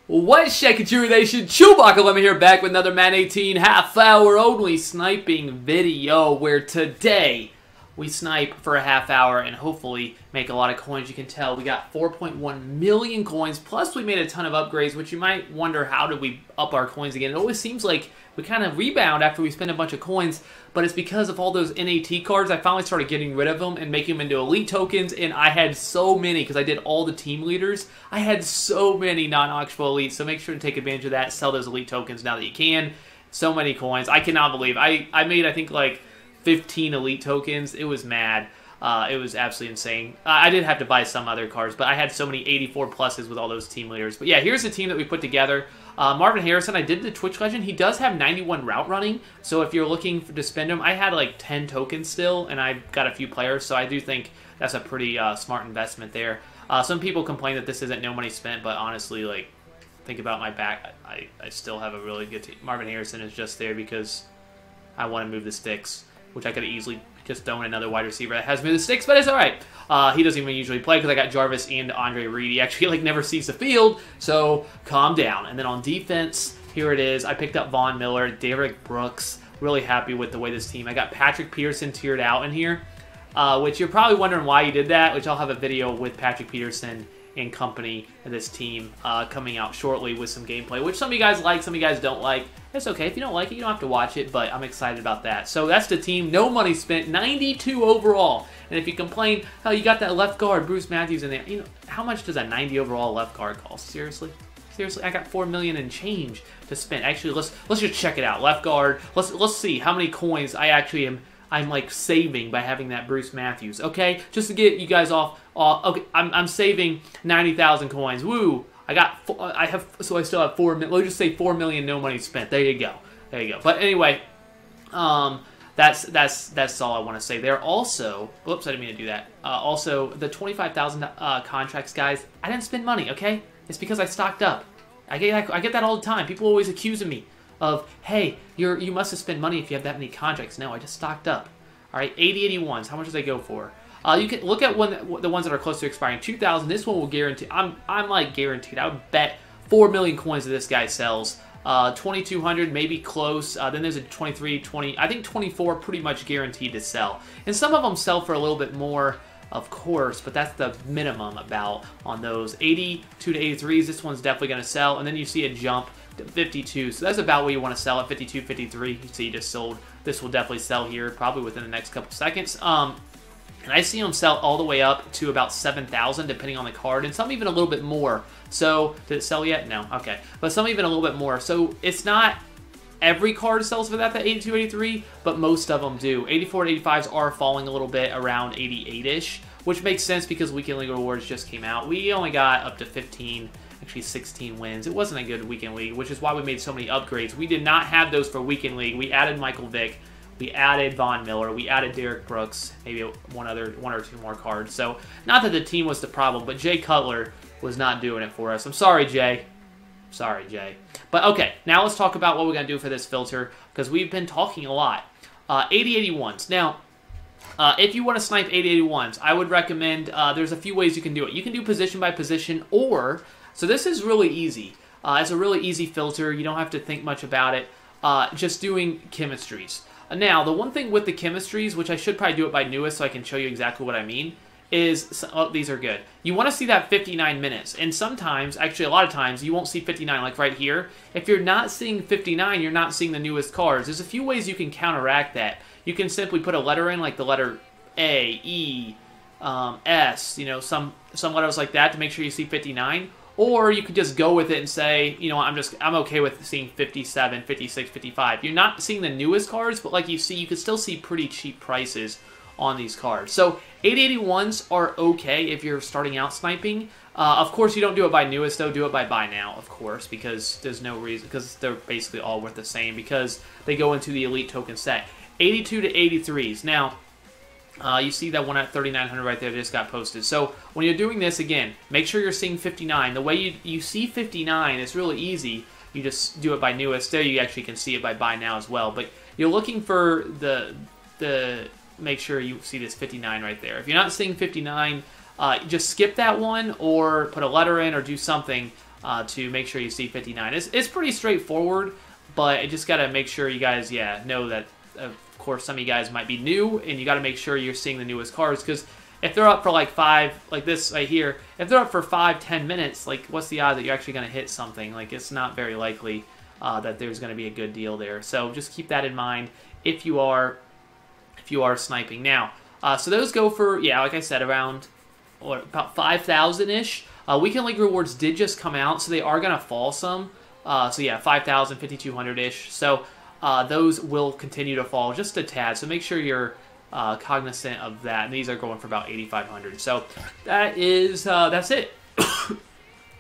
What's shaking, Chewy Nation? ChewbaccaLemma here, back with another Madden 18 half-hour only sniping video, where today we snipe for a half hour and hopefully make a lot of coins. You can tell we got 4.1 million coins, plus we made a ton of upgrades, which you might wonder, how did we up our coins again? It always seems like we kind of rebound after we spend a bunch of coins, but it's because of all those NAT cards. I finally started getting rid of them and making them into elite tokens, and I had so many because I did all the team leaders. I had so many non-auctionable elites, so make sure to take advantage of that. Sell those elite tokens now that you can. So many coins. I cannot believe. I made, I think, like 15 elite tokens. It was mad. It was absolutely insane. I did have to buy some other cards, but I had so many 84 pluses with all those team leaders. But yeah, here's the team that we put together. Marvin Harrison, I did the Twitch Legend. He does have 91 route running, so if you're looking to spend him, I had like 10 tokens still, and I got a few players, so I do think that's a pretty smart investment there. Some people complain that this isn't no money spent, but honestly, like, think about my back. I still have a really good team. Marvin Harrison is just there because I want to move the sticks, which I could easily just throw in another wide receiver that has moved the sticks, but it's all right. He doesn't even usually play because I got Jarvis and Andre Reed. He actually like never sees the field, so calm down. And then on defense, here it is. I picked up Von Miller, Derek Brooks. Really happy with the way this team. I got Patrick Peterson tiered out in here, which you're probably wondering why you did that, which I'll have a video with Patrick Peterson and company of this team coming out shortly with some gameplay, which some of you guys like, some of you guys don't like. It's okay. If you don't like it, you don't have to watch it, but I'm excited about that. So that's the team. No money spent. 92 overall. And if you complain, hell, you got that left guard, Bruce Matthews, in there. You know, how much does a 90 overall left guard cost? Seriously? Seriously? I got 4 million and change to spend. Actually, let's just check it out. Left guard. Let's see how many coins I actually I'm like saving by having that Bruce Matthews. Okay, just to get you guys off. Okay, I'm saving 90,000 coins. Woo! So I still have 4 million. Let's just say 4 million, no money spent. There you go. There you go. But anyway, that's all I want to say there. Also, whoops, I didn't mean to do that. Also, the 25,000 contracts, guys. I didn't spend money. Okay, it's because I stocked up. I get that all the time. People always accusing me of, hey, you must have spent money if you have that many contracts. No, I just stocked up. All right, 80/81s. How much does they go for? You can look at the ones that are close to expiring. 2,000. This one will guarantee. I'm like guaranteed. I would bet 4 million coins that this guy sells. 2,200 maybe close. Then there's a 23, 20. I think 24 pretty much guaranteed to sell. And some of them sell for a little bit more, of course, but that's the minimum about on those. 82 to 83s. This one's definitely going to sell. And then you see a jump to 52. So that's about what you want to sell at 52, 53. You see, just sold. This will definitely sell here, probably within the next couple seconds. And I see them sell all the way up to about 7,000, depending on the card, and some even a little bit more. So, did it sell yet? No. Okay. But some even a little bit more. So, it's not every card sells for that 82, 83, but most of them do. 84 to 85s are falling a little bit, around 88-ish, which makes sense because Weekend League Rewards just came out. We only got up to 15, actually 16 wins. It wasn't a good Weekend League, which is why we made so many upgrades. We did not have those for Weekend League. We added Michael Vick. We added Von Miller. We added Derek Brooks. Maybe one or two more cards. So, not that the team was the problem, but Jay Cutler was not doing it for us. I'm sorry, Jay. Sorry, Jay. But, okay, now let's talk about what we're going to do for this filter, because we've been talking a lot. 80/81s. Now, if you want to snipe 80/81s, I would recommend, there's a few ways you can do it. You can do position by position, or, so this is really easy. It's a really easy filter. You don't have to think much about it. Just doing chemistries. Now, the one thing with the chemistries, which I should probably do it by newest so I can show you exactly what I mean, is, oh, these are good. You want to see that 59 minutes. And sometimes, actually a lot of times, you won't see 59, like right here. If you're not seeing 59, you're not seeing the newest cards. There's a few ways you can counteract that. You can simply put a letter in, like the letter A, E, S, you know, some letters like that to make sure you see 59. Or you could just go with it and say, you know, I'm okay with seeing 57, 56, 55. You're not seeing the newest cards, but like you see, you can still see pretty cheap prices on these cards. So 80/81s are okay if you're starting out sniping. Of course, you don't do it by newest, though. Do it by buy now, of course, because there's no reason, because they're basically all worth the same, because they go into the elite token set. 82 to 83s. Now, you see that one at 3,900 right there just got posted. So when you're doing this, again, make sure you're seeing 59. The way you see 59 is really easy. You just do it by newest. There you actually can see it by buy now as well. But you're looking for the make sure you see this 59 right there. If you're not seeing 59, just skip that one or put a letter in or do something to make sure you see 59. It's pretty straightforward, but I just got to make sure you guys, know that, of course, some of you guys might be new, and you got to make sure you're seeing the newest cards, because if they're up for like 5, like this right here, if they're up for 5-10 minutes, like what's the odds that you're actually going to hit something? Like it's not very likely that there's going to be a good deal there. So just keep that in mind if you are sniping. Now, so those go for, like I said, around about 5,000-ish. Weekend League rewards did just come out, so they are going to fall some. So yeah, 5,000, 5,200-ish. So those will continue to fall just a tad. So make sure you're cognizant of that. And these are going for about 8,500. So that's it.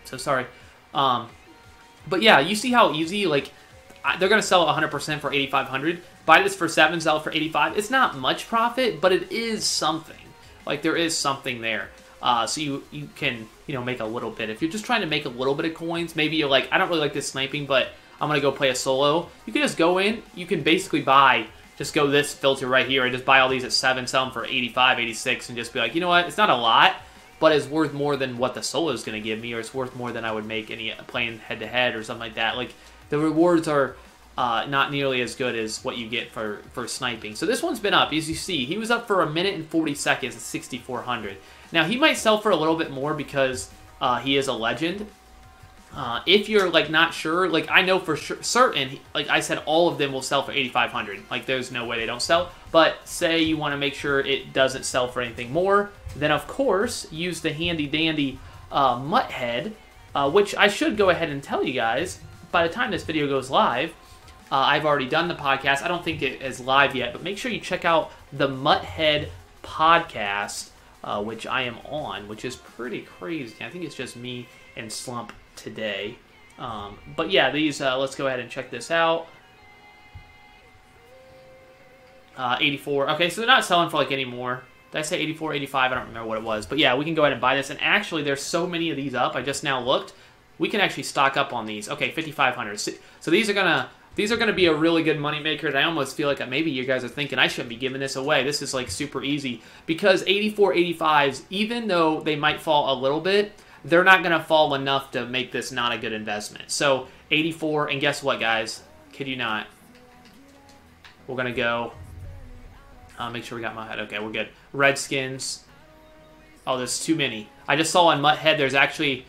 So sorry. But yeah, you see how easy, like, they're going to sell 100% for 8,500. Buy this for 7, sell it for 85. It's not much profit, but it is something. Like, there is something there. So you can, make a little bit. If you're just trying to make a little bit of coins, maybe you're like, I don't really like this sniping, but I'm going to go play a solo. You can just go in. You can basically just go this filter right here and just buy all these at 7, sell them for 85, 86, and just be like, you know what? It's not a lot, but it's worth more than what the solo is going to give me, or it's worth more than I would make playing head-to-head or something like that. Like, the rewards are not nearly as good as what you get for sniping. So this one's been up. As you see, he was up for 1 minute and 40 seconds at 6,400. Now, he might sell for a little bit more because he is a legend. If you're, like, not sure, like, I know for certain, like I said, all of them will sell for 8,500. Like, there's no way they don't sell. But say you want to make sure it doesn't sell for anything more, then, of course, use the handy-dandy Mutt Head, which I should go ahead and tell you guys, by the time this video goes live, I've already done the podcast. I don't think it is live yet, but make sure you check out the Mutt Head podcast, which I am on, which is pretty crazy. I think it's just me and Slump today. But yeah, these, let's go ahead and check this out. 84. Okay, so they're not selling for like any more. Did I say 84, 85? I don't remember what it was. But yeah, we can go ahead and buy this. And actually, there's so many of these up. I just now looked. We can actually stock up on these. Okay, 5,500. So these are gonna be a really good moneymaker. And I almost feel like maybe you guys are thinking I shouldn't be giving this away. This is like super easy, because 84, 85s, even though they might fall a little bit, they're not gonna fall enough to make this not a good investment. So 84, and guess what, guys? Kid you not. We're gonna go. Make sure we got Mutt Head. Okay, we're good. Redskins. Oh, there's too many. I just saw on Mutt Head there's actually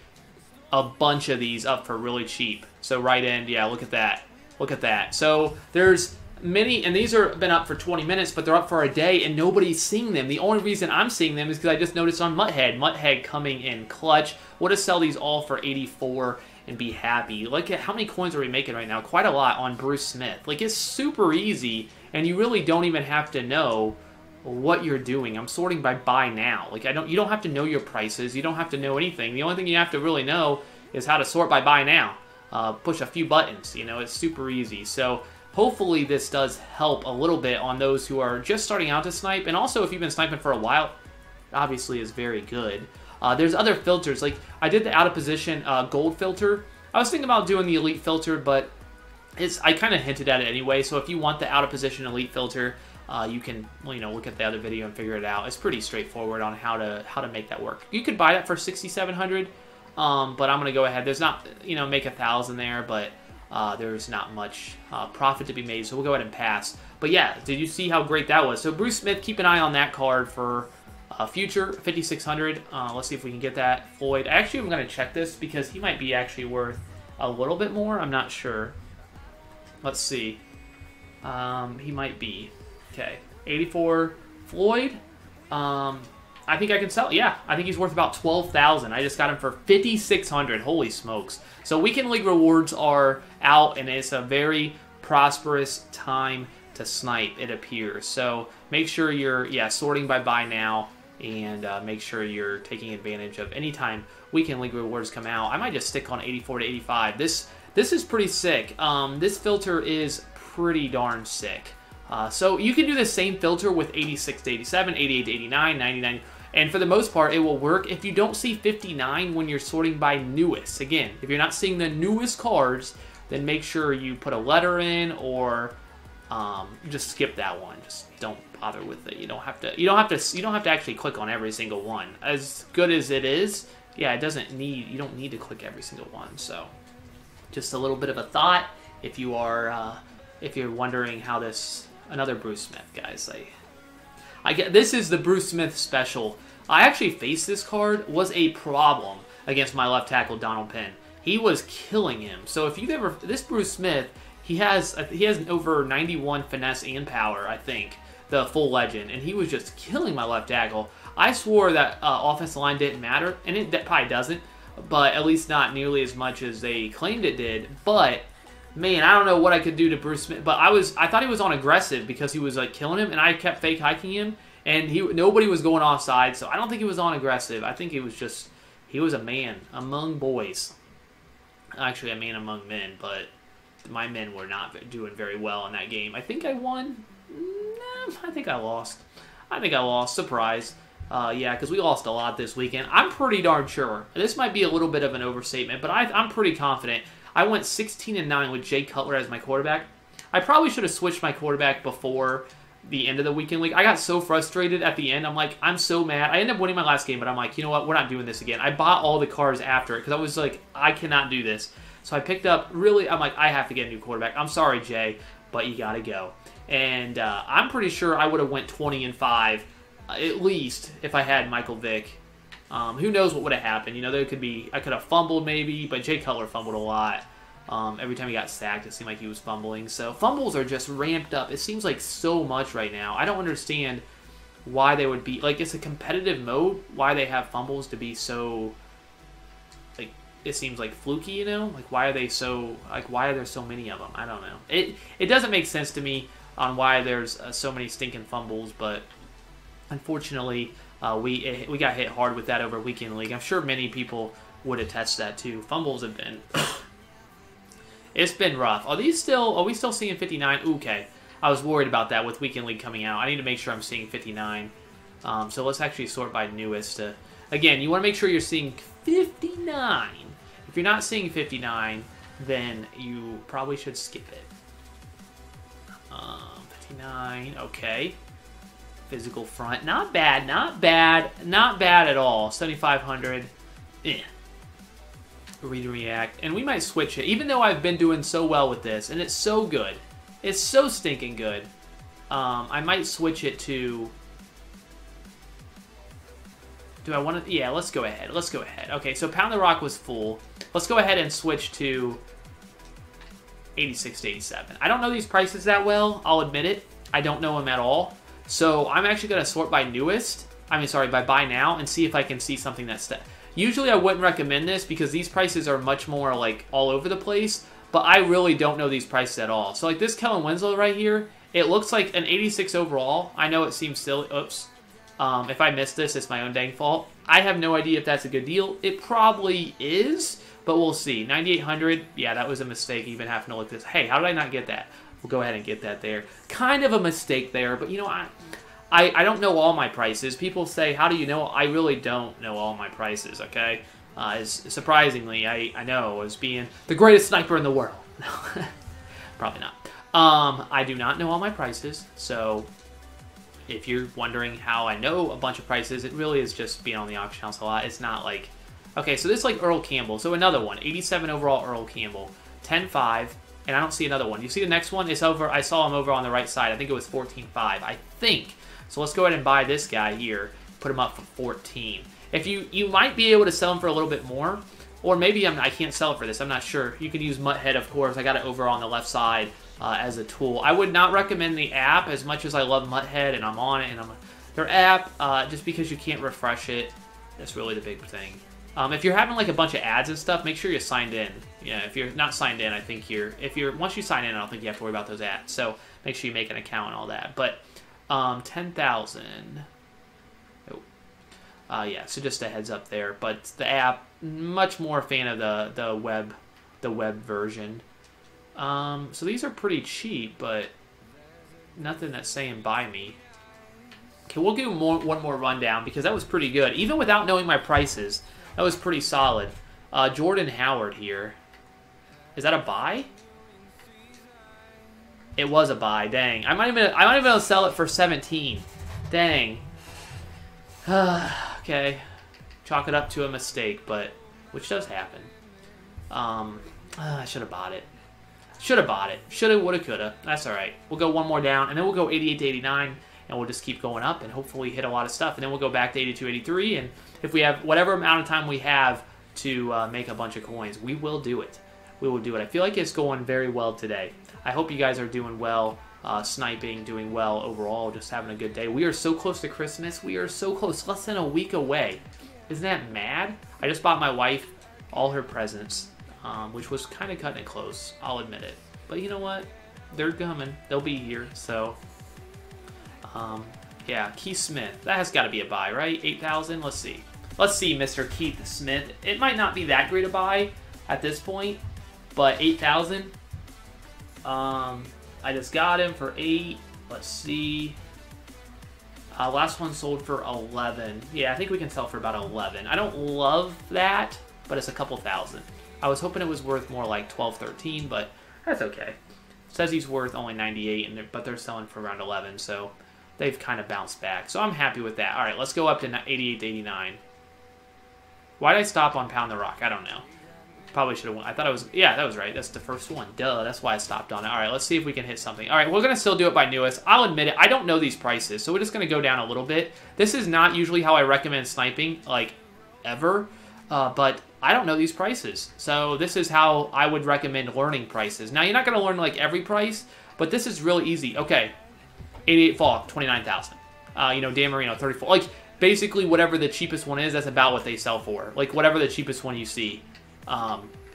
a bunch of these up for really cheap. So right end, yeah, look at that. Look at that. So there's many, and these are been up for 20 minutes, but they're up for a day, and nobody's seeing them. The only reason I'm seeing them is because I just noticed on Mutt Head. Mutt Head coming in clutch. We'll just sell these all for 84 and be happy. Look at how many coins are we making right now? Quite a lot on Bruce Smith. Like, it's super easy, and you really don't even have to know what you're doing. I'm sorting by buy now. Like, you don't have to know your prices. You don't have to know anything. The only thing you have to really know is how to sort by buy now. Push a few buttons. It's super easy. So hopefully this does help a little bit on those who are just starting out to snipe. And also, if you've been sniping for a while, obviously is very good. There's other filters. Like, I did the out of position gold filter. I was thinking about doing the elite filter, but I kind of hinted at it anyway. So if you want the out of position elite filter, you can look at the other video and figure it out. It's pretty straightforward on how to make that work. You could buy that for 6,700, but I'm gonna go ahead. There's not make 1,000 there, but there's not much profit to be made. So we'll go ahead and pass. But yeah, did you see how great that was? So Bruce Smith, keep an eye on that card for future 5,600. Let's see if we can get that. Floyd, actually, I'm gonna check this because he might be actually worth a little bit more. I'm not sure. Let's see. He might be. Okay, 84 Floyd. I think I can sell. Yeah, I think he's worth about 12,000. I just got him for 5,600. Holy smokes! So Weekend League rewards are out, and it's a very prosperous time to snipe, it appears. So make sure you're sorting by buy now, and make sure you're taking advantage of any time Weekend League rewards come out. I might just stick on 84 to 85. This is pretty sick. This filter is pretty darn sick. So you can do the same filter with 86 to 87, 88 to 89, 99, and for the most part, it will work. If you don't see 59 when you're sorting by newest, again, if you're not seeing the newest cards, then make sure you put a letter in, or just skip that one. Just don't bother with it. You don't have to actually click on every single one. As good as it is, yeah, it doesn't need, you don't need to click every single one. So just a little bit of a thought if you are, if you're wondering how this, another Bruce Smith, guys. I get, this is the Bruce Smith special. I actually faced this card, was a problem against my left tackle, Donald Penn. He was killing him. So if you've ever, this Bruce Smith, he has over 91 finesse and power, I think, the full legend, and he was just killing my left tackle. I swore that offensive line didn't matter, and it probably doesn't, but at least not nearly as much as they claimed it did. But man, I don't know what I could do to Bruce Smith, but I thought he was on aggressive because he was like killing him, and I kept fake hiking him, and nobody was going offside, so I don't think he was on aggressive. I think he was just, he was a man among boys. Actually, a man among men, but my men were not doing very well in that game. I think I won. Nah, I think I lost. Surprise. Yeah, because we lost a lot this weekend. I'm pretty darn sure. This might be a little bit of an overstatement, but I'm pretty confident. I went 16-9 with Jay Cutler as my quarterback. I probably should have switched my quarterback before the end of the weekend league. I got so frustrated at the end. I'm like, I'm so mad. I ended up winning my last game, but I'm like, you know what? We're not doing this again. I bought all the cards after it because I was like, I cannot do this. So I picked up, really, I'm like, I have to get a new quarterback. I'm sorry, Jay, but you got to go. And I'm pretty sure I would have went 20-5 at least if I had Michael Vick. Who knows what would have happened? You know, there could be, I could have fumbled maybe, but Jay Cutler fumbled a lot. Every time he got sacked, it seemed like he was fumbling. So fumbles are just ramped up. It seems like so much right now. I don't understand why they would be, like, it's a competitive mode, why they have fumbles to be so, like, it seems like fluky, you know? Like, why are they so, like, why are there so many of them? I don't know. It doesn't make sense to me on why there's so many stinking fumbles, but unfortunately, we got hit hard with that over Weekend League. I'm sure many people would attest to that too. Fumbles have been, it's been rough. Are we still seeing 59? Okay. I was worried about that with Weekend League coming out. I need to make sure I'm seeing 59. So let's actually sort by newest. Again, you want to make sure you're seeing 59. If you're not seeing 59, then you probably should skip it. 59, okay. Physical front, not bad, not bad, not bad at all. 7,500, Read and react, and we might switch it, even though I've been doing so well with this, and it's so good. It's so stinking good. I might switch it to... Do I want to... Yeah, let's go ahead. Let's go ahead. Okay, so Pound the Rock was full. Let's go ahead and switch to 86 to 87. I don't know these prices that well. I'll admit it. I don't know them at all. So I'm actually going to sort by newest. By buy now and see if I can see something that's... Usually I wouldn't recommend this because these prices are much more like all over the place. But I really don't know these prices at all. So like this Kellen Winslow right here, it looks like an 86 overall. I know it seems silly. Oops. If I missed this, it's my own dang fault. I have no idea if that's a good deal. It probably is, but we'll see. 9,800. Yeah, that was a mistake even having to look this. Hey, how did I not get that? We'll go ahead and get that there. Kind of a mistake there, but you know, I don't know all my prices. People say, how do you know? I really don't know all my prices, okay? Surprisingly, I know as being the greatest sniper in the world. No, probably not. I do not know all my prices, so if you're wondering how I know a bunch of prices, it really is just being on the auction house a lot. It's not like... Okay, so this is like Earl Campbell. So another one, 87 overall Earl Campbell. 10.5, and I don't see another one. You see the next one? It's over. I saw him over on the right side. I think it was 14.5, I think. So let's go ahead and buy this guy here. Put him up for 14. If you might be able to sell him for a little bit more, or maybe I can't sell it for this. I'm not sure. You could use Mutthead, of course. I got it over on the left side as a tool. I would not recommend the app as much as I love Mutthead and I'm on it. And their app, just because you can't refresh it, that's really the big thing. If you're having like a bunch of ads and stuff, make sure you're signed in. Yeah, if you're not signed in, I think once you sign in, I don't think you have to worry about those ads. So make sure you make an account and all that. But 10,000. Yeah, so just a heads up there. But the app, much more a fan of the web version. So these are pretty cheap, but nothing that's saying buy me. Okay, we'll do one more rundown because that was pretty good. Even without knowing my prices, that was pretty solid. Jordan Howard here. Is that a buy? It was a buy. Dang. I might even be able to sell it for 17. Dang. Okay. chalk it up to a mistake, but which does happen. I should have bought it. Should have bought it. Shoulda, woulda, coulda. That's all right. We'll go one more down, and then we'll go 88 to 89, and we'll just keep going up and hopefully hit a lot of stuff. And then we'll go back to 82, 83, and if we have whatever amount of time we have to make a bunch of coins, we will do it. We will do it. I feel like it's going very well today. I hope you guys are doing well, sniping, doing well overall, just having a good day. We are so close to Christmas. We are so close. Less than a week away. Isn't that mad? I just bought my wife all her presents, which was kind of cutting it close. I'll admit it. But you know what? They're coming. They'll be here. So, yeah, Keith Smith. That has got to be a buy, right? 8,000. Let's see. Let's see, Mr. Keith Smith. It might not be that great a buy at this point, but 8,000. I just got him for 8. Let's see. Last one sold for 11. Yeah, I think we can sell for about 11. I don't love that, but it's a couple thousand. I was hoping it was worth more like 12, 13, but that's okay. It says he's worth only 98, but they're selling for around 11, so they've kind of bounced back. So I'm happy with that. All right, let's go up to 88 to 89. Why did I stop on Pound the Rock? I don't know. Probably should have won. I thought it was... Yeah, that was right. That's the first one. Duh, that's why I stopped on it. All right, let's see if we can hit something. All right, we're going to still do it by newest. I'll admit it. I don't know these prices, so we're just going to go down a little bit. This is not usually how I recommend sniping, like, ever. But I don't know these prices. So this is how I would recommend learning prices. Now, you're not going to learn, like, every price, but this is really easy. Okay, 88 Falk, 29,000. You know, Dan Marino, 34. Like, basically, whatever the cheapest one is, that's about what they sell for. Like, whatever the cheapest one you see.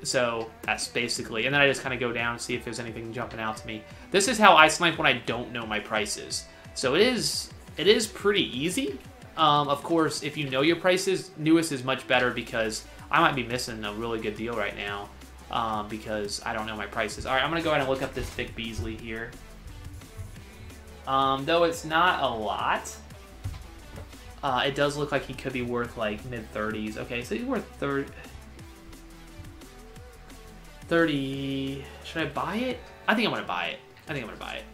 So that's basically, and then I just kind of go down and see if there's anything jumping out to me. This is how I snipe when I don't know my prices. So it is pretty easy. Of course, if you know your prices, newest is much better because I might be missing a really good deal right now because I don't know my prices. All right, I'm going to go ahead and look up this Vic Beasley here. Though it's not a lot, it does look like he could be worth like mid-30s. Okay, so he's worth 30. Should I buy it? I think I'm going to buy it.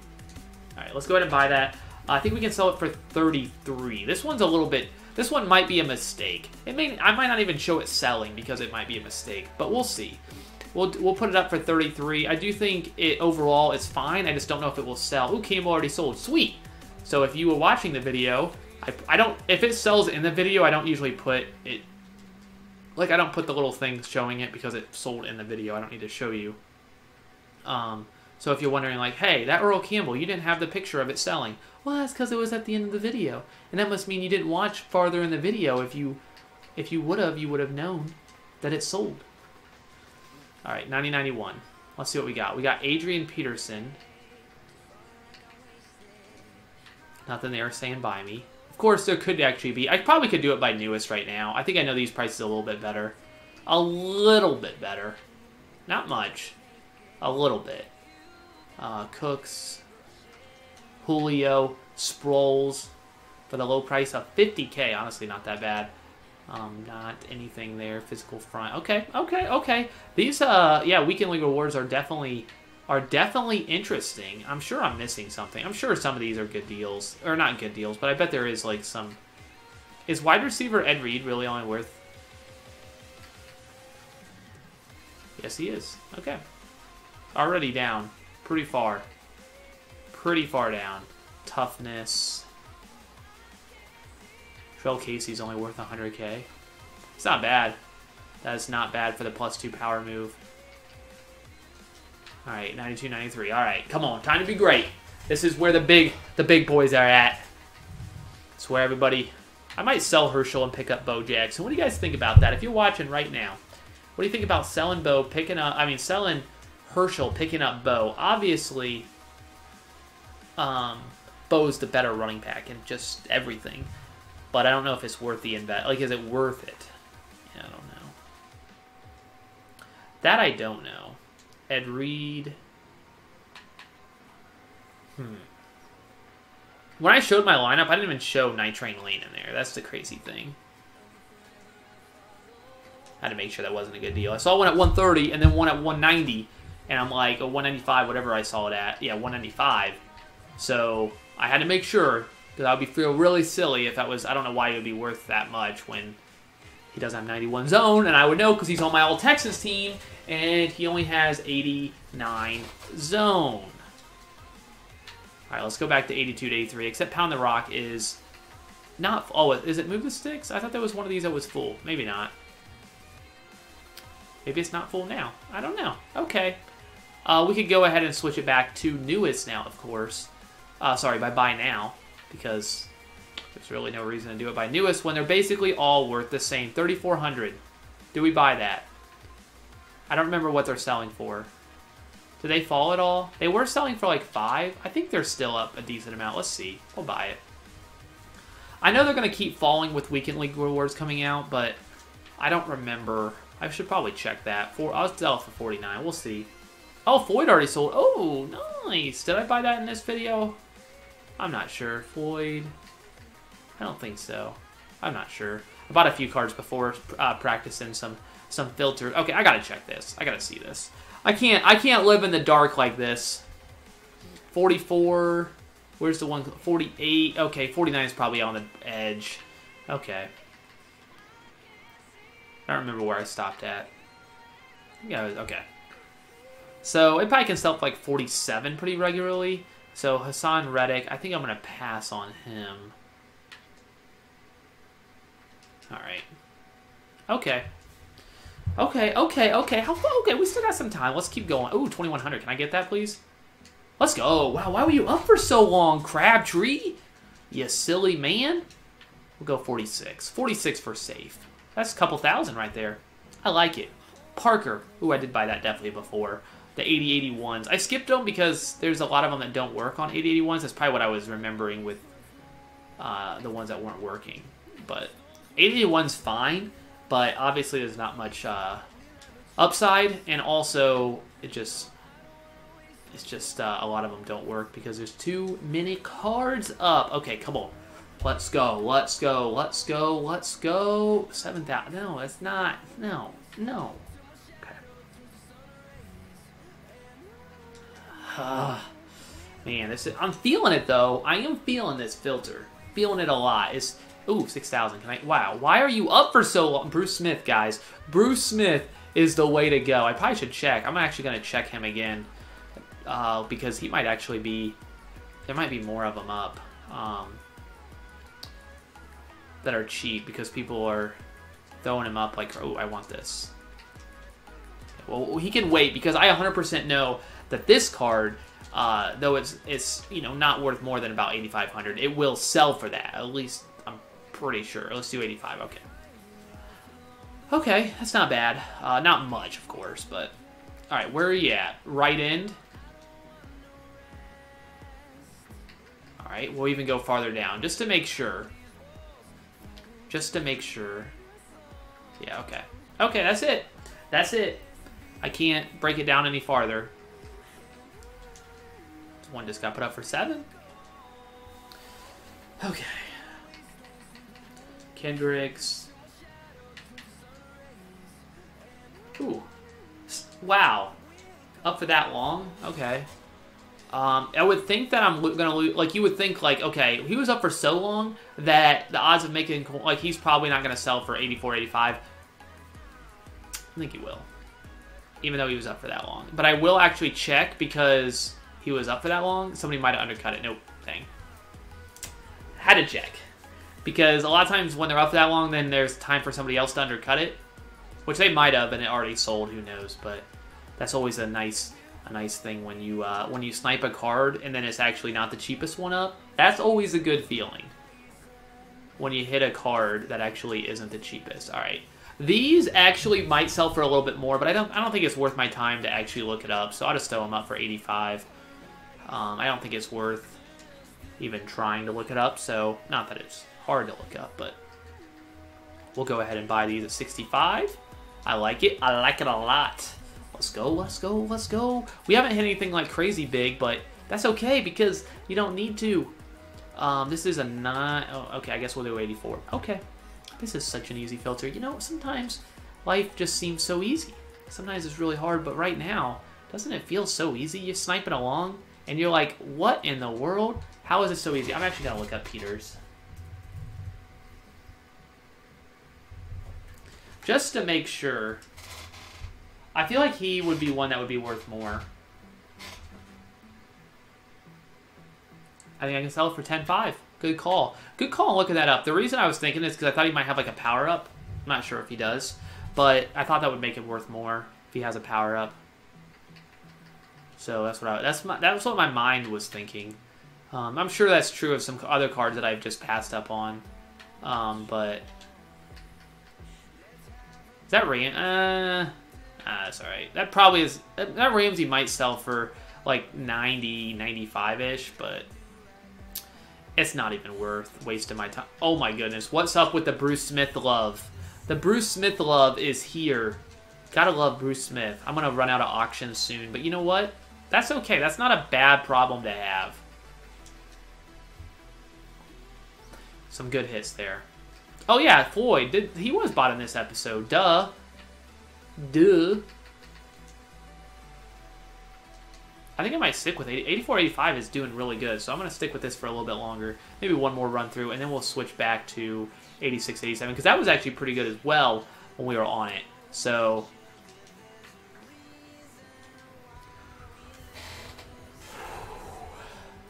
All right, let's go ahead and buy that. I think we can sell it for 33. This one's a little bit... This one might be a mistake. I might not even show it selling because it might be a mistake, but we'll see. We'll put it up for 33. I do think it overall is fine. I just don't know if it will sell. Ooh, Campbell already sold. Sweet. So if you were watching the video, I don't... If it sells in the video, I don't usually put it... Like, I don't put the little things showing it because it sold in the video. I don't need to show you. So if you're wondering, like, hey, that Earl Campbell, you didn't have the picture of it selling. Well, that's because it was at the end of the video. And that must mean you didn't watch farther in the video. If you would have, you would have known that it sold. All right, 90-91. Let's see what we got. We got Adrian Peterson. Nothing there saying buy me. Of course, there could actually be. I probably could do it by newest right now. I think I know these prices a little bit better. A little bit better. Not much. A little bit. Cooks. Julio. Sproles. For the low price of 50K. Honestly, not that bad. Not anything there. Physical front. Okay. These, yeah, weekend league rewards are definitely interesting. I'm sure I'm missing something. I'm sure some of these are good deals. Or not good deals, but I bet there is, like, some... Is wide receiver Ed Reed really only worth... Yes, he is. Okay. Already down. Pretty far. Pretty far down. Toughness. Trell Casey's only worth 100K. It's not bad. That is not bad for the +2 power move. Alright, 92, 93. Alright, come on. Time to be great. This is where the big boys are at. It's where everybody... I might sell Herschel and pick up Bo Jackson. What do you guys think about that? If you're watching right now, what do you think about selling Bo, selling Herschel, picking up Bo? Obviously, Bo's the better running back and just everything. But I don't know if it's worth the invest. Like, is it worth it? Yeah, I don't know. That I don't know. Ed Reed. When I showed my lineup, I didn't even show Night Train Lane in there. That's the crazy thing. I had to make sure that wasn't a good deal. I saw one at 130 and then one at 190. And I'm like, oh, 195, whatever I saw it at. Yeah, 195. So I had to make sure, because I would feel really silly if that was... I don't know why it would be worth that much when He doesn't have 91 zone, and I would know because he's on my All-Texas team, and he only has 89 zone. All right, let's go back to 82 to 83, except Pound the Rock is not... Oh, is it Move the Sticks? I thought there was one of these that was full. Maybe not. Maybe it's not full now. I don't know. Okay. We could go ahead and switch it back to newest now, of course. Sorry, by buy now, because there's really no reason to do it by newest when they're basically all worth the same. 3,400. Do we buy that? I don't remember what they're selling for. Do they fall at all? They were selling for like 5. I think they're still up a decent amount. Let's see. We'll buy it. I know they're going to keep falling with Weekend League rewards coming out, but I don't remember. I should probably check that. I'll sell it for 49. We'll see. Oh, Floyd already sold. Oh, nice. Did I buy that in this video? I'm not sure. Floyd. I don't think so. I'm not sure. I bought a few cards before practicing some filters. Okay, I gotta check this. I gotta see this. I can't live in the dark like this. 44. Where's the one? 48. Okay, 49 is probably on the edge. Okay. I don't remember where I stopped at. Yeah, okay. So it probably can sell for like 47 pretty regularly. So Hassan Reddick, I think I'm going to pass on him. All right. Okay. Okay. Okay, we still got some time. Let's keep going. Ooh, 2,100. Can I get that, please? Let's go. Wow, why were you up for so long, Crabtree? You silly man. We'll go 46. 46 for safe. That's a couple thousand right there. I like it. Parker. Ooh, I did buy that definitely before. The 8081s. I skipped them because there's a lot of them that don't work on 8081s. That's probably what I was remembering with the ones that weren't working. But 8081's fine, but obviously there's not much upside, and also it's just a lot of them don't work because there's too many cards up. Okay, come on. Let's go. Let's go. Let's go. Let's go. 7,000. No, it's not. No. No. Man, I'm feeling it though. I am feeling this filter. Feeling it a lot. Ooh, 6,000. Wow, why are you up for so long? Bruce Smith, guys. Bruce Smith is the way to go. I probably should check. I'm actually going to check him again because he might actually be... There might be more of them up that are cheap because people are throwing him up like, oh, I want this. Well, he can wait because I 100% know that this card, though it's not worth more than about 8,500, it will sell for that. At least I'm pretty sure. Let's do 85. Okay. Okay, that's not bad. Not much, of course, but all right. Where are you at? Right end. All right. We'll even go farther down just to make sure. Just to make sure. Yeah. Okay. Okay. That's it. That's it. I can't break it down any farther. One just got put up for 7. Okay. Kendricks. Ooh. Wow. Up for that long? Okay. I would think that I'm gonna lose. Like, you would think, like, okay, he was up for so long that the odds of making, like, he's probably not gonna sell for 84, 85. I think he will. Even though he was up for that long. But I will actually check because he was up for that long. Somebody might have undercut it. Nope. Dang. Had to check. Because a lot of times when they're up for that long, then there's time for somebody else to undercut it. Which they might have, and it already sold. Who knows? But that's always a nice thing when you snipe a card and then it's actually not the cheapest one up. That's always a good feeling. When you hit a card that actually isn't the cheapest. All right. These actually might sell for a little bit more, but I don't think it's worth my time to actually look it up. So I'll just throw them up for 85. I don't think it's worth even trying to look it up. So not that it's hard to look up, but we'll go ahead and buy these at 65. I like it. I like it a lot. Let's go. Let's go. Let's go. We haven't hit anything like crazy big, but that's okay because you don't need to. This is a 9. Oh, okay, I guess we'll do 84. Okay. This is such an easy filter. You know, sometimes life just seems so easy. Sometimes it's really hard, but right now, doesn't it feel so easy? You're sniping along, and you're like, what in the world? How is it so easy? I'm actually going to look up Peters. just to make sure. I feel like he would be one that would be worth more. I think I can sell it for 10.5. Good call. Good call on looking that up. The reason I was thinking is because I thought he might have like a power-up. I'm not sure if he does. But I thought that would make it worth more if he has a power-up. So that's what that's what my mind was thinking. I'm sure that's true of some other cards that I've just passed up on. But is that Ram? That's alright. That probably is. That Ramsey might sell for like 90, 95-ish, but it's not even worth wasting my time. Oh my goodness. What's up with the Bruce Smith love? The Bruce Smith love is here. Gotta love Bruce Smith. I'm gonna run out of auctions soon, but you know what? That's okay. That's not a bad problem to have. Some good hits there. Oh yeah, Floyd. He was bought in this episode. Duh. Duh. I think I might stick with 84-85 is doing really good, so I'm going to stick with this for a little bit longer. Maybe one more run through, and then we'll switch back to 86-87, because that was actually pretty good as well when we were on it. So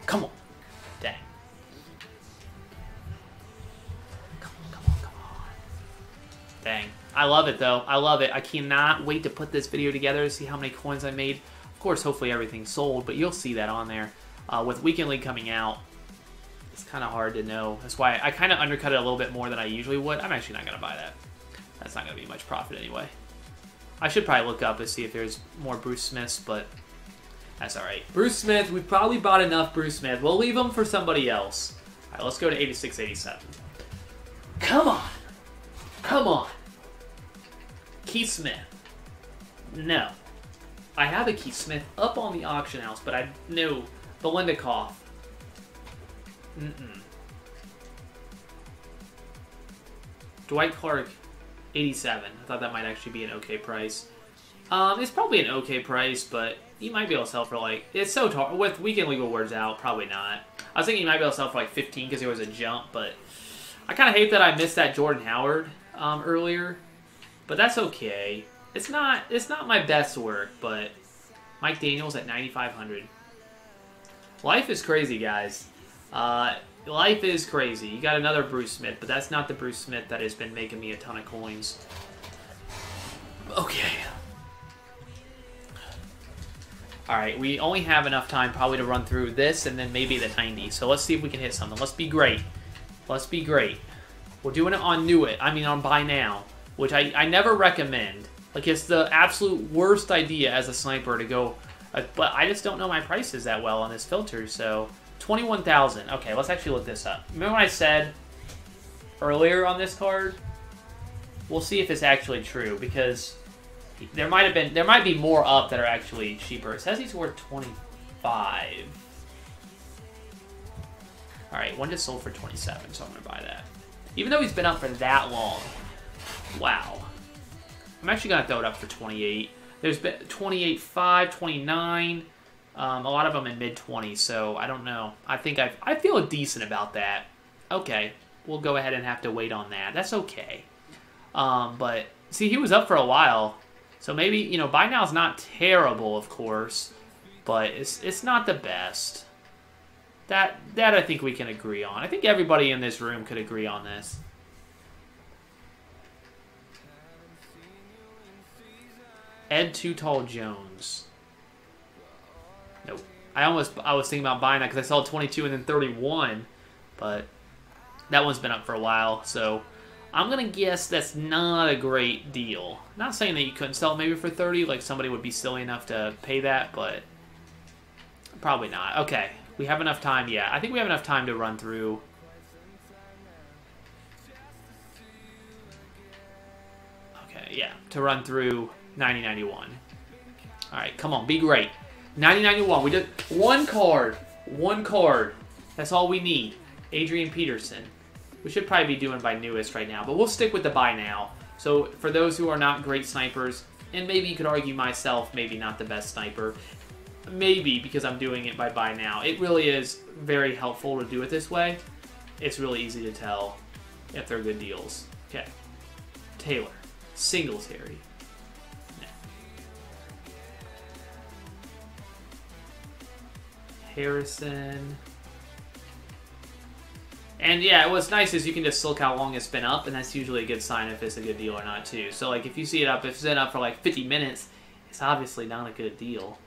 come on. Dang. Come on. Dang. I love it, though. I love it. I cannot wait to put this video together to see how many coins I made. Of course, hopefully everything's sold, but you'll see that on there. With Weekend League coming out, it's kind of hard to know. That's why I kind of undercut it a little bit more than I usually would. I'm actually not going to buy that. That's not going to be much profit anyway. I should probably look up to see if there's more Bruce Smiths, but that's all right. Bruce Smith, we've probably bought enough Bruce Smith. We'll leave him for somebody else. All right, let's go to 86-87. Come on. Come on. Keith Smith. No. I have a Keith Smith up on the auction house, but I know Belinda Koff. Dwight Clark, 87. I thought that might actually be an okay price. It's probably an okay price, but you might be able to sell for like... It's so tall. With Weekend League Awards out, probably not. I was thinking you might be able to sell for like 15 because there was a jump, but I kind of hate that I missed that Jordan Howard earlier. But that's okay. It's not my best work, but Mike Daniels at 9,500. Life is crazy, guys. Life is crazy. You got another Bruce Smith, but that's not the Bruce Smith that has been making me a ton of coins. Okay. Alright, we only have enough time probably to run through this and then maybe the 90. So let's see if we can hit something. Let's be great. Let's be great. We're doing it on on Buy Now, which I never recommend. Like, it's the absolute worst idea as a sniper to go... but I just don't know my prices that well on this filter, so... 21,000. Okay, let's actually look this up. Remember what I said earlier on this card? We'll see if it's actually true, because there might be more up that are actually cheaper. It says he's worth 25. Alright, one just sold for 27, so I'm going to buy that. Even though he's been up for that long. Wow. I'm actually going to throw it up for 28. There's been 28.5, 29, a lot of them in mid-20s, so I don't know. I think I feel decent about that. Okay, we'll go ahead and have to wait on that. That's okay. But, see, he was up for a while, so maybe, you know, Buy Now's not terrible, of course, but it's not the best. That I think we can agree on. I think everybody in this room could agree on this. Ed Too Tall Jones. Nope. I was thinking about buying that because I saw 22 and then 31, but that one's been up for a while, so I'm gonna guess that's not a great deal. Not saying that you couldn't sell it maybe for 30, like somebody would be silly enough to pay that, but probably not. Okay, we have enough time. Yeah, I think we have enough time to run through. Okay, yeah, to run through 90-91. Alright, come on, be great. 90-91, we did one card. One card. That's all we need. Adrian Peterson. We should probably be doing by newest right now, but we'll stick with the Buy Now. So for those who are not great snipers, and maybe you could argue myself, maybe not the best sniper, maybe because I'm doing it by Buy Now. It really is very helpful to do it this way. It's really easy to tell if they're good deals. Okay. Taylor. Singletary. No. Harrison. And yeah, what's nice is you can just look how long it's been up, and that's usually a good sign if it's a good deal or not too. So like if you see it up, if it's been up for like 50 minutes, it's obviously not a good deal.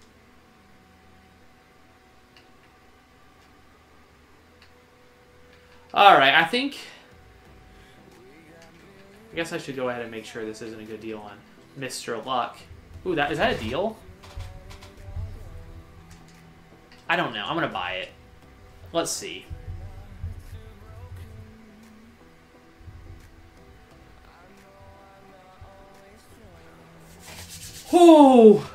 Alright, I guess I should go ahead and make sure this isn't a good deal on Mr. Luck. Ooh, is that a deal? I don't know. I'm gonna buy it. Let's see. Oh!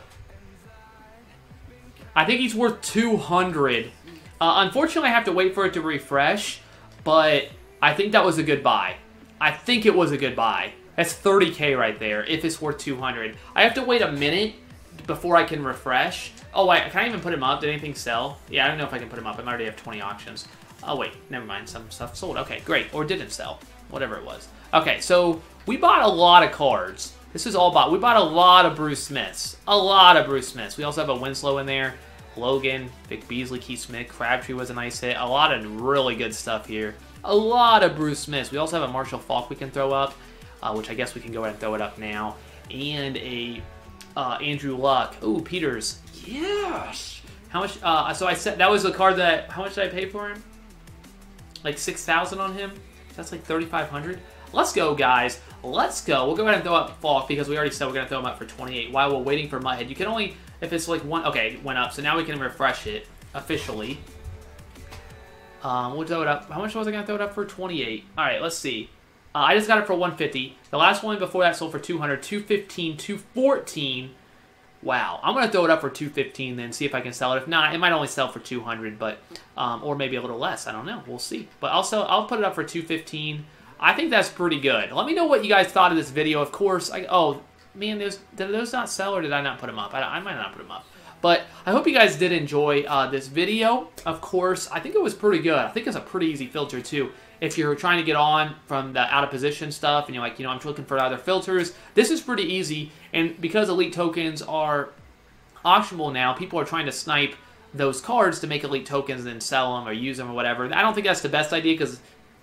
I think he's worth 200. Unfortunately, I have to wait for it to refresh, but I think that was a good buy. I think it was a good buy. That's 30K right there, if it's worth 200. I have to wait a minute before I can refresh. Oh, wait, can I even put him up? Did anything sell? Yeah, I don't know if I can put him up. I already have 20 auctions. Oh, wait, never mind. Some stuff sold. Okay, great. Or didn't sell. Whatever it was. Okay, so we bought a lot of cards. This is all bought. We bought a lot of Bruce Smiths. A lot of Bruce Smiths. We also have a Winslow in there. Logan, Vic Beasley, Keith Smith, Crabtree was a nice hit. A lot of really good stuff here. A lot of Bruce Smiths. We also have a Marshall Faulk we can throw up, which I guess we can go ahead and throw it up now. And a Andrew Luck. Ooh, Peters. Yes! How much? So I said that was the card that. How much did I pay for him? Like 6,000 on him. That's like 3,500. Let's go, guys. Let's go. We'll go ahead and throw up Faulk because we already said we're gonna throw him up for 28. While we're waiting for Mudhead, you can only if it's like one. Okay, it went up. So now we can refresh it officially. We'll throw it up. How much was I gonna throw it up for? 28. All right. Let's see. I just got it for 150. The last one before that sold for 200, 215, 214. Wow. I'm going to throw it up for 215 then, see if I can sell it. If not, it might only sell for 200, but or maybe a little less. I don't know. We'll see. But I'll put it up for 215. I think that's pretty good. Let me know what you guys thought of this video. Of course, oh, man, did those not sell or did I not put them up? I might not put them up. But I hope you guys did enjoy this video. Of course, I think it was pretty good. I think it's a pretty easy filter, too. If you're trying to get on from the out-of-position stuff and you're like, I'm looking for other filters, this is pretty easy. And because elite tokens are auctionable now, people are trying to snipe those cards to make elite tokens and then sell them or use them or whatever. I don't think that's the best idea because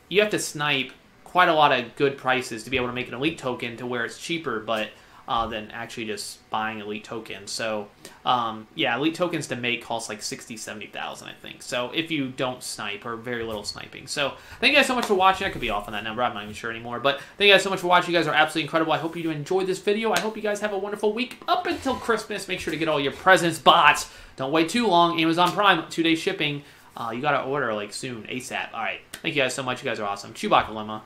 you have to snipe quite a lot of good prices to be able to make an elite token to where it's cheaper, but than actually just buying elite tokens. So, yeah, elite tokens to make cost like 60, 70,000, I think. So, if you don't snipe or very little sniping. So, thank you guys so much for watching. I could be off on that number. I'm not even sure anymore. But thank you guys so much for watching. You guys are absolutely incredible. I hope you enjoyed this video. I hope you guys have a wonderful week up until Christmas. Make sure to get all your presents bought. Don't wait too long. Amazon Prime, 2-day shipping. You got to order like soon, ASAP. All right. Thank you guys so much. You guys are awesome. ChewbaccaLemma.